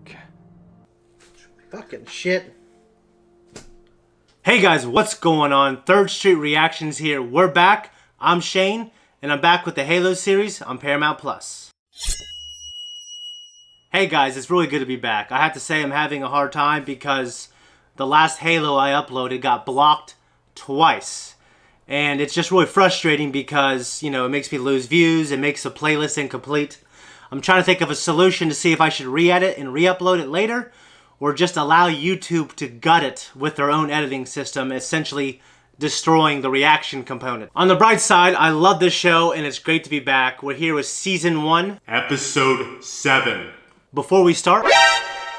Okay. Fucking shit. Hey guys, what's going on? Third Street Reactions here. We're back. I'm Shane, and I'm back with the Halo series on Paramount Plus. Hey guys, it's really good to be back. I have to say I'm having a hard time because the last Halo I uploaded got blocked twice. And it's just really frustrating because, you know, it makes me lose views, it makes the playlist incomplete. I'm trying to think of a solution to see if I should re-edit and re-upload it later, or just allow YouTube to gut it with their own editing system, essentially destroying the reaction component. On the bright side, I love this show and it's great to be back. We're here with Season 1, Episode 7. Before we start,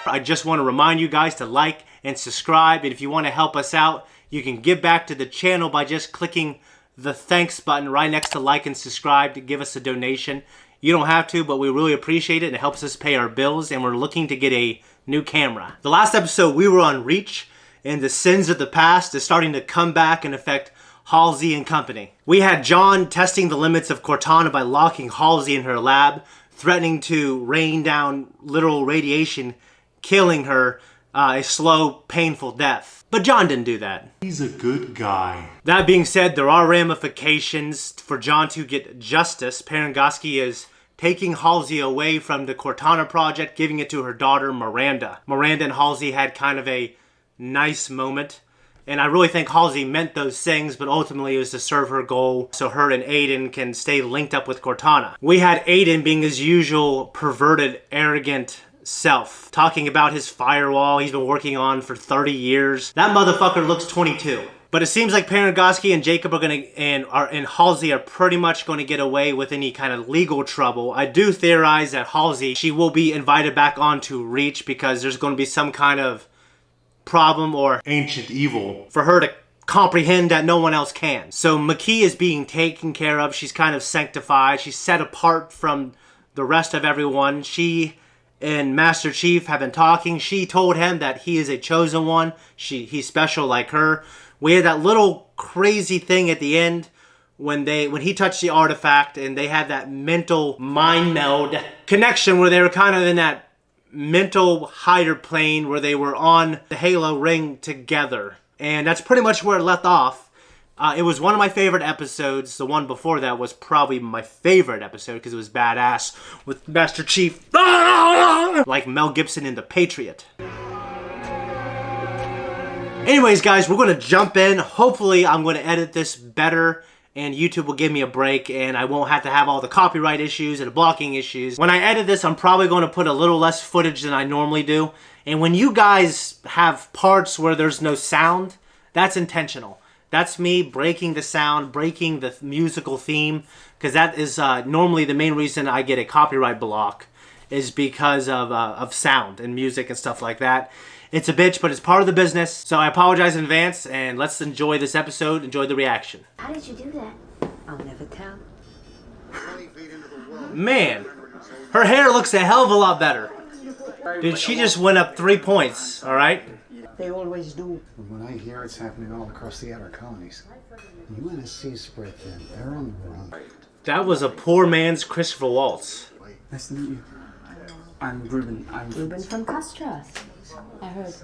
I just want to remind you guys to like and subscribe, and if you want to help us out, you can give back to the channel by just clicking the thanks button right next to like and subscribe to give us a donation. You don't have to, but we really appreciate it and it helps us pay our bills, and we're looking to get a new camera. The last episode we were on Reach, and the sins of the past is starting to come back and affect Halsey and company. We had John testing the limits of Cortana by locking Halsey in her lab, threatening to rain down literal radiation, killing her a slow, painful death. But John didn't do that. He's a good guy. That being said, there are ramifications for John to get justice. Parangoski is taking Halsey away from the Cortana project, giving it to her daughter, Miranda. Miranda and Halsey had kind of a nice moment, and I really think Halsey meant those things, but ultimately it was to serve her goal so her and Aiden can stay linked up with Cortana. We had Aiden being his usual perverted, arrogant self, talking about his firewall he's been working on for 30 years. That motherfucker looks 22. But it seems like Parangoski and Jacob are gonna and Halsey are pretty much going to get away with any kind of legal trouble. I do theorize that Halsey, she will be invited back onto Reach because there's going to be some kind of problem or Ancient evil. for her to comprehend that no one else can. So McKee is being taken care of. She's kind of sanctified. She's set apart from the rest of everyone. She and Master Chief have been talking. She told him that he is a chosen one. He's special like her. We had that little crazy thing at the end when he touched the artifact and they had that mental mind meld connection where they were kind of in that mental higher plane where they were on the Halo ring together. And that's pretty much where it left off. It was one of my favorite episodes. The one before that was probably my favorite episode because it was badass with Master Chief like Mel Gibson in The Patriot. Anyways, guys, we're going to jump in. Hopefully, I'm going to edit this better and YouTube will give me a break and I won't have to have all the copyright issues and the blocking issues. When I edit this, I'm probably going to put a little less footage than I normally do. And when you guys have parts where there's no sound, that's intentional. That's me breaking the sound, breaking the musical theme, because that is normally the main reason I get a copyright block is because of sound and music and stuff like that. It's a bitch, but it's part of the business, so I apologize in advance, and let's enjoy this episode, enjoy the reaction. How did you do that? I'll never tell. Man, her hair looks a hell of a lot better. Dude, she just went up 3 points, alright? They always do. When I hear it's happening all across the outer colonies, UNSC spread thin. They're on the run. That was a poor man's Christopher Waltz. Nice to meet you. I'm Ruben. Ruben from Castras. I heard.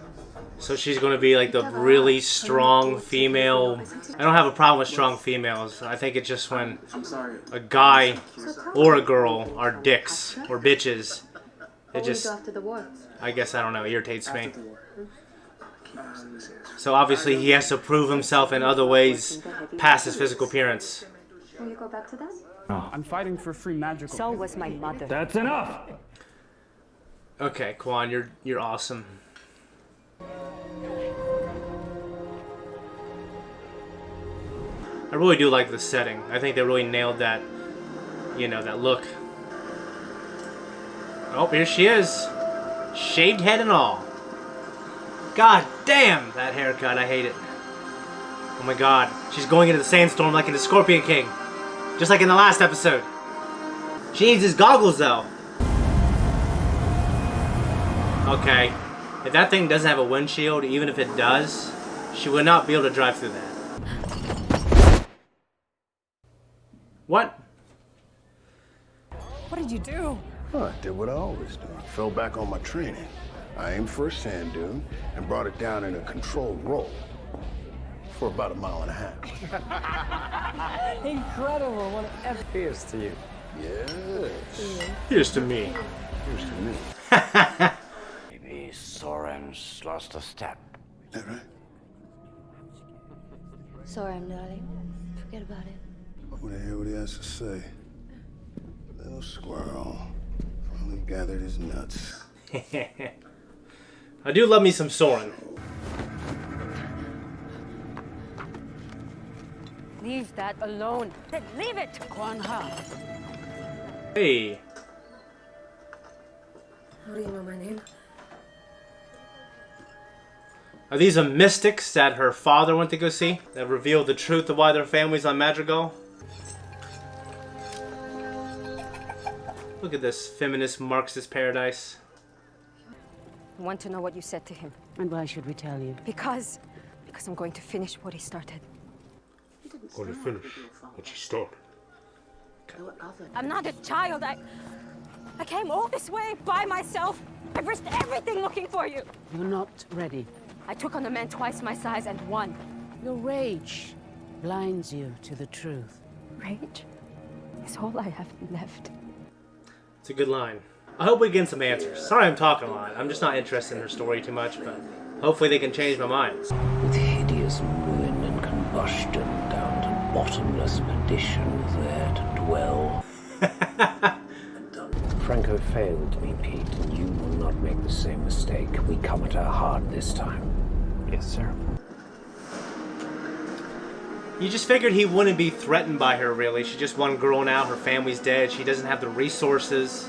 So she's going to be like the really strong female. I don't have a problem with strong females. I think it's just when a guy or a girl are dicks or bitches. It just, I guess, I don't know, irritates me. So obviously he has to prove himself in other ways past his physical appearance. Will you go back to that? I'm fighting for free Madrigal. So was my mother. That's enough! Okay, Quan, you're awesome. I really do like the setting. I think they really nailed that, you know, that look. Oh, here she is. Shaved head and all. God damn, that haircut, I hate it. Oh my god, she's going into the sandstorm like in the Scorpion King. Just like in the last episode. She needs his goggles though. Okay, if that thing doesn't have a windshield, even if it does, she would not be able to drive through that. What? What did you do? Oh, I did what I always do. I fell back on my training. I aimed for a sand dune and brought it down in a controlled roll for about 1.5 miles. Incredible. Whatever. Here's to you. Yes. Here's to me. Here's to me. Maybe Soren's lost a step. Is that right? Sorry, darling. Forget about it. What the hell would he has to say? Little squirrel finally gathered his nuts. I do love me some Soren. Leave that alone. Then leave it. Hey. How do you know my name? Are these the mystics that her father went to go see? That revealed the truth of why their family's on Madrigal? Look at this feminist Marxist paradise. I want to know what you said to him. And why should we tell you? Because I'm going to finish what he started. Going to finish what you started. I'm not a child. I came all this way by myself. I've risked everything looking for you. You're not ready. I took on a man twice my size and won. Your rage blinds you to the truth. Rage is all I have left. It's a good line. I hope we get some answers. Sorry I'm talking a lot. I'm just not interested in her story too much, but hopefully they can change my mind. With hideous ruin and combustion down to bottomless perdition there to dwell. Franco failed me, Pete, and you will not make the same mistake. We come at her hard this time. Yes, sir. You just figured he wouldn't be threatened by her, really. She's just one girl now. Her family's dead. She doesn't have the resources.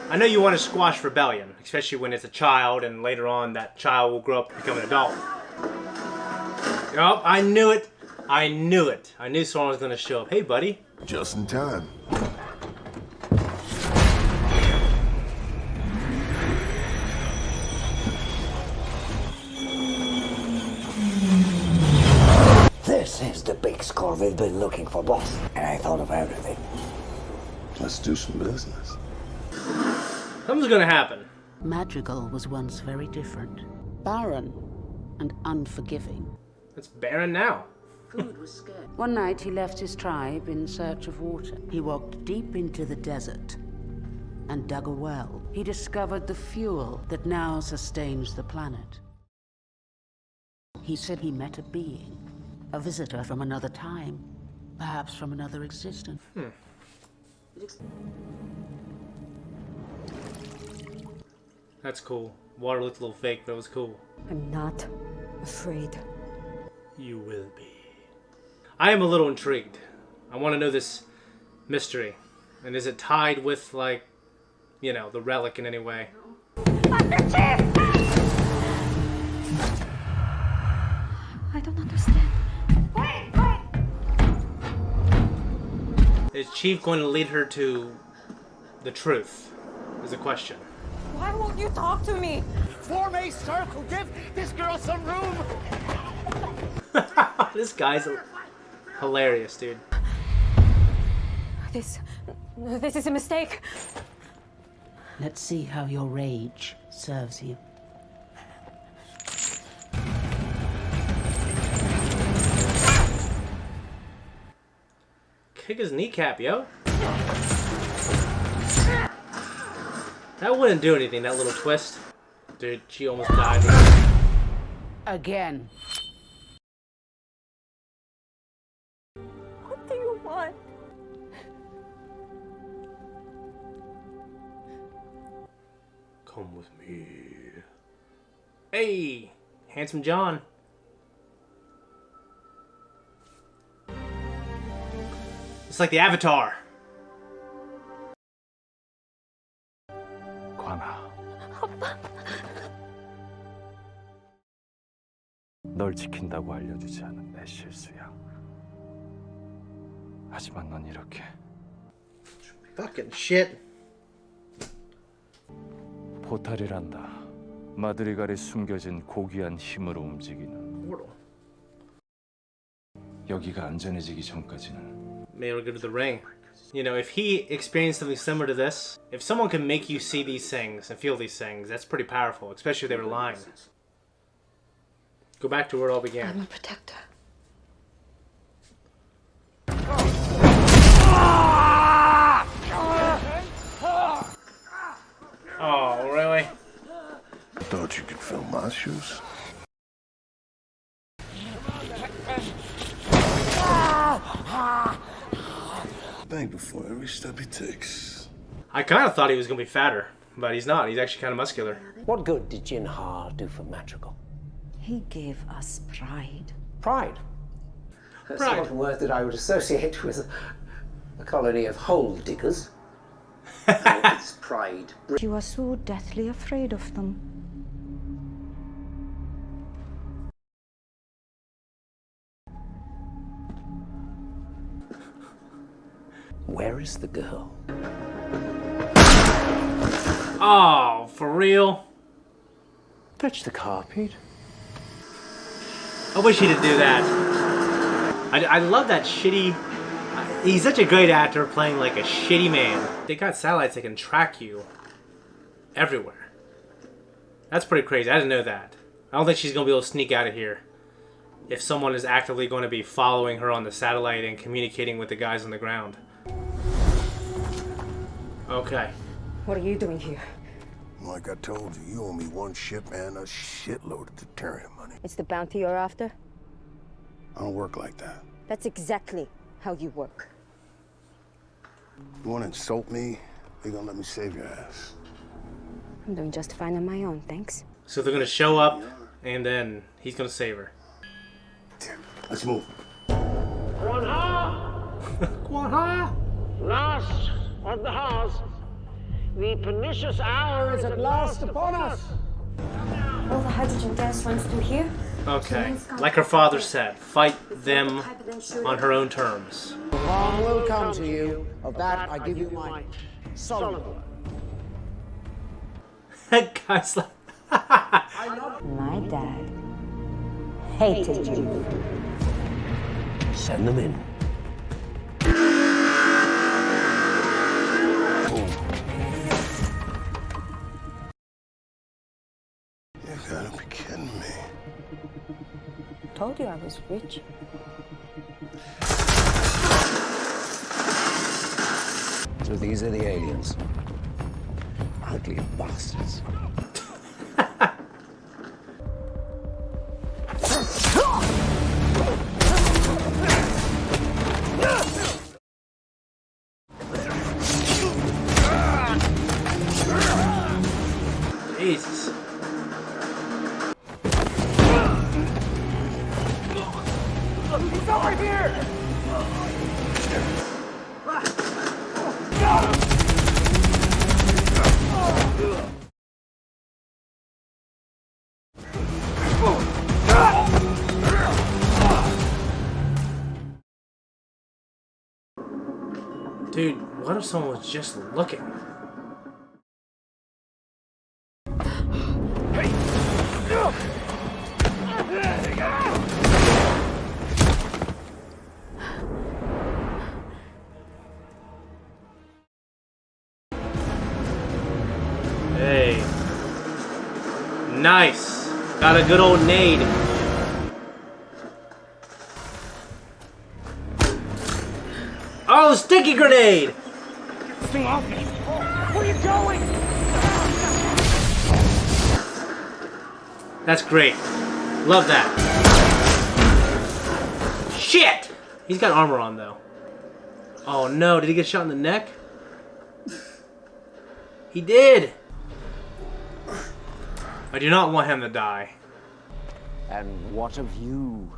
I know you want to squash rebellion, especially when it's a child, and later on that child will grow up and become an adult. Oh, I knew it. I knew it. I knew someone was going to show up. Hey, buddy. Just in time. This is the big score we've been looking for, boss. And I thought of everything. Let's do some business. Something's going to happen. Madrigal was once very different. Barren and unforgiving. It's barren now. One night he left his tribe in search of water. He walked deep into the desert and dug a well. He discovered the fuel that now sustains the planet. He said he met a being, a visitor from another time, perhaps from another existence. That's cool. Water looked a little fake, but it was cool. I'm not afraid. You will be. I am a little intrigued. I want to know this mystery. And is it tied with, like, you know, the relic in any way? I don't understand. Wait! Is Chief going to lead her to the truth? Is the question. Why won't you talk to me? Form a circle. Give this girl some room. This guy's hilarious, dude. This is a mistake. Let's see how your rage serves you. Kick his kneecap, yo. That wouldn't do anything, that little twist. Dude, she almost died. Again. What do you want? Come with me. Hey, handsome John. It's like the Avatar. 관아. 널 지킨다고 알려주지 않은 내 실수야. 하지만 넌 이렇게 Fucking shit. 포탈이란다. 마드리갈에 숨겨진 고귀한 힘으로 움직이는. Portal. 여기가 안전해지기 전까지는 Made her go to the ring. You know, if he experienced something similar to this, if someone can make you see these things and feel these things, that's pretty powerful, especially if they were lying. Go back to where it all began. I'm a protector. Oh, really? Thought you could fill my shoes? Think before every step he takes. I kind of thought he was going to be fatter, but he's not. He's actually kind of muscular. What good did Jinhar do for Madrigal? He gave us pride. Pride. That's not a word that I would associate with a colony of hole diggers. It's pride. You are so deathly afraid of them. Where is the girl? Oh, for real? Fetch the car, Pete. I wish he did do that. I love that shitty... He's such a great actor playing like a shitty man. They got satellites that can track you everywhere. That's pretty crazy. I didn't know that. I don't think she's going to be able to sneak out of here if someone is actively going to be following her on the satellite and communicating with the guys on the ground. Okay. What are you doing here? Like I told you, you owe me one ship and a shitload of deterrent money. It's the bounty you're after? I don't work like that. That's exactly how you work. You want to insult me? You're gonna let me save your ass. I'm doing just fine on my own, thanks. So they're going to show up and then he's going to save her. Let's move. Guanha! Last of the house. The pernicious hour is at last upon us. All the hydrogen gas runs through here. Okay. Like her father said, fight them on her own terms. Harm will come to you. Of that I give you my solemn word. That guy's like... My dad hated you. Send them in. You gotta be kidding me. Told you I was rich. So these are the aliens. Ugly bastards. Jesus. He's over here! Dude, what if someone was just looking? Hey. Nice. Got a good old nade. Oh, sticky grenade! Thing off me. Where are you going? That's great. Love that. Shit! He's got armor on, though. Oh, no. Did he get shot in the neck? He did! I do not want him to die. And what of you,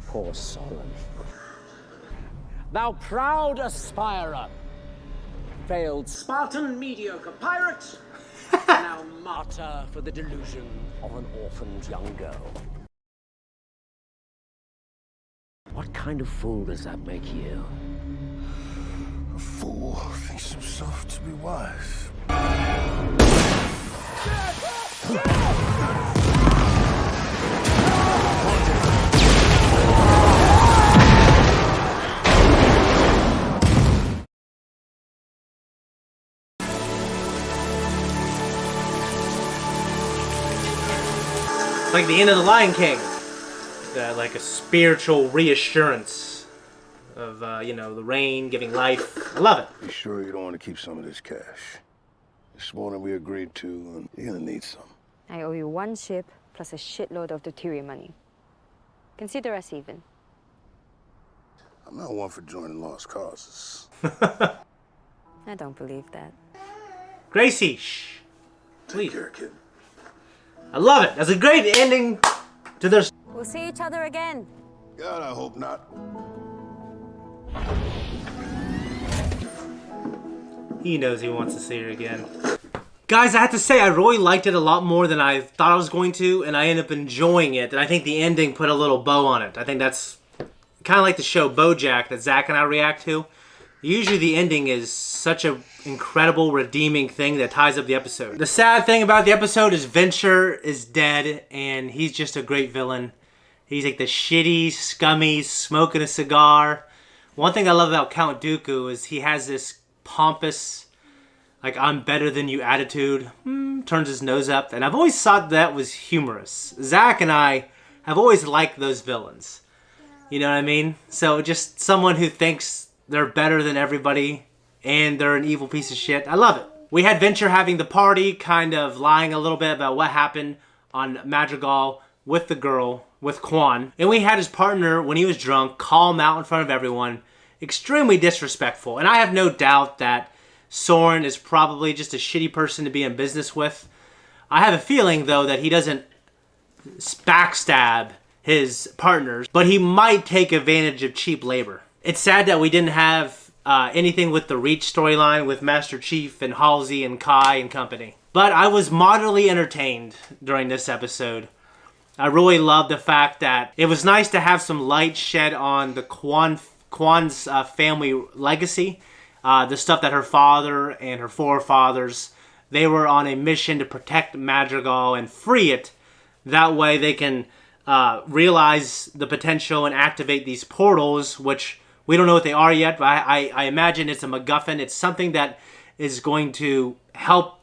poor Solon? Thou proud aspirer, failed Spartan mediocre pirate, now martyr for the delusion of an orphaned young girl. What kind of fool does that make you? A fool thinks himself to be wise. It's like the end of The Lion King. Like a spiritual reassurance of, you know, the rain giving life. I love it. You sure you don't want to keep some of this cash? It's more than we agreed to, and you're gonna need some. I owe you 1 ship plus a shitload of deuterium money. Consider us even. I'm not one for joining lost causes. I don't believe that. Gracie, shh. Take care, kid. I love it. That's a great ending to this. We'll see each other again. God, I hope not. He knows he wants to see her again. Guys, I have to say, I really liked it a lot more than I thought I was going to, and I ended up enjoying it, and I think the ending put a little bow on it. I think that's kind of like the show BoJack that Zach and I react to. Usually the ending is such an incredible, redeeming thing that ties up the episode. The sad thing about the episode is Venture is dead, and he's just a great villain. He's like the shitty, scummy, smoking a cigar. One thing I love about Count Dooku is he has this pompous, like, I'm better than you attitude. Turns his nose up. And I've always thought that was humorous. Zach and I have always liked those villains. You know what I mean? So just someone who thinks they're better than everybody and they're an evil piece of shit. I love it. We had Venture having the party, kind of lying a little bit about what happened on Madrigal with the girl, with Quan. And we had his partner, when he was drunk, call him out in front of everyone. Extremely disrespectful. And I have no doubt that Soren is probably just a shitty person to be in business with. I have a feeling, though, that he doesn't backstab his partners, but he might take advantage of cheap labor. It's sad that we didn't have anything with the Reach storyline with Master Chief and Halsey and Kai and company. But I was moderately entertained during this episode. I really loved the fact that it was nice to have some light shed on the Quan's family legacy. The stuff that her father and her forefathers, they were on a mission to protect Madrigal and free it. That way they can realize the potential and activate these portals, which we don't know what they are yet, but I imagine it's a MacGuffin. It's something that is going to help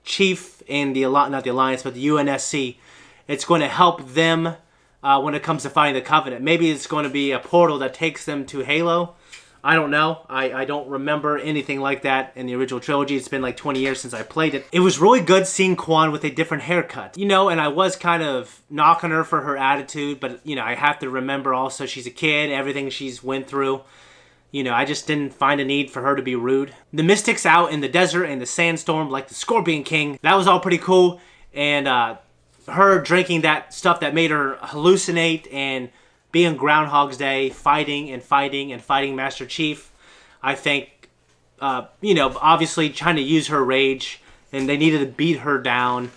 Chief and not the Alliance, but the UNSC. It's going to help them when it comes to fighting the Covenant. Maybe it's going to be a portal that takes them to Halo. I don't know. I don't remember anything like that in the original trilogy. It's been like 20 years since I played it. It was really good seeing Quan with a different haircut. You know, and I was kind of knocking her for her attitude, but, you know, I have to remember also she's a kid, everything she's went through. You know, I just didn't find a need for her to be rude. The mystics out in the desert and the sandstorm, like the Scorpion King, that was all pretty cool. And her drinking that stuff that made her hallucinate and being Groundhog's Day, fighting and fighting and fighting Master Chief. I think, you know, obviously trying to use her rage, and they needed to beat her down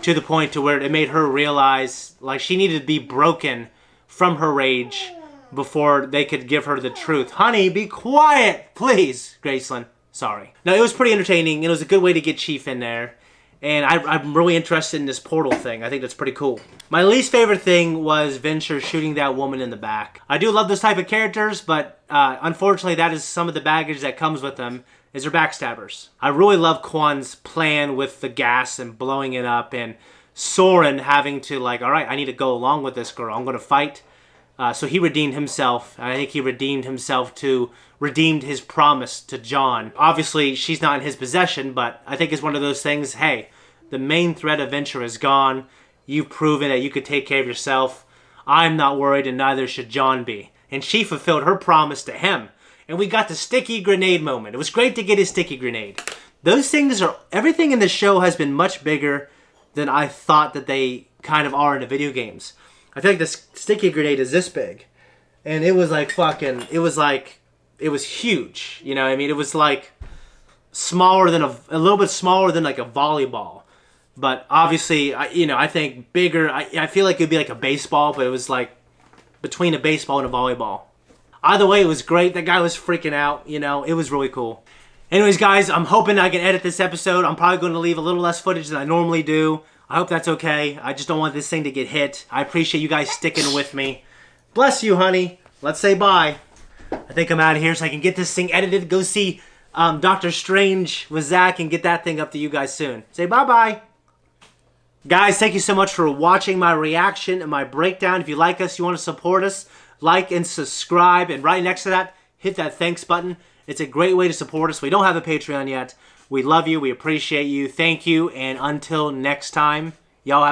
to the point to where it made her realize, like, she needed to be broken from her rage before they could give her the truth. Honey, be quiet, please, Graceland. Sorry. No, it was pretty entertaining. It was a good way to get Chief in there. And I'm really interested in this portal thing. I think that's pretty cool. My least favorite thing was Venture shooting that woman in the back. I do love those type of characters, but unfortunately that is some of the baggage that comes with them, is they're backstabbers. I really love Quan's plan with the gas and blowing it up, and Soren having to, like, all right, I need to go along with this girl. I'm going to fight. So he redeemed himself. I think he redeemed his promise to John. Obviously, she's not in his possession, but I think it's one of those things, hey, the main threat of Venture is gone. You've proven that you could take care of yourself. I'm not worried, and neither should John be. And she fulfilled her promise to him. And we got the sticky grenade moment. It was great to get his sticky grenade. Those things are, everything in the show has been much bigger than I thought that they kind of are in the video games. I feel like the sticky grenade is this big. And it was like fucking, it was huge. You know what I mean? It was like smaller than a little bit smaller than like a volleyball. But obviously, I think bigger, I feel like it would be like a baseball, but it was like between a baseball and a volleyball. Either way, it was great. That guy was freaking out, it was really cool. Anyways, guys, I'm hoping I can edit this episode. I'm probably going to leave a little less footage than I normally do. I hope that's okay. I just don't want this thing to get hit. I appreciate you guys sticking with me. Bless you, honey. Let's say bye. I think I'm out of here so I can get this thing edited. Go see Doctor Strange with Zach and get that thing up to you guys soon. Say bye-bye. Guys, thank you so much for watching my reaction and my breakdown. If you like us, you want to support us, like and subscribe. And right next to that, hit that thanks button. It's a great way to support us. We don't have a Patreon yet. We love you. We appreciate you. Thank you. And until next time, y'all have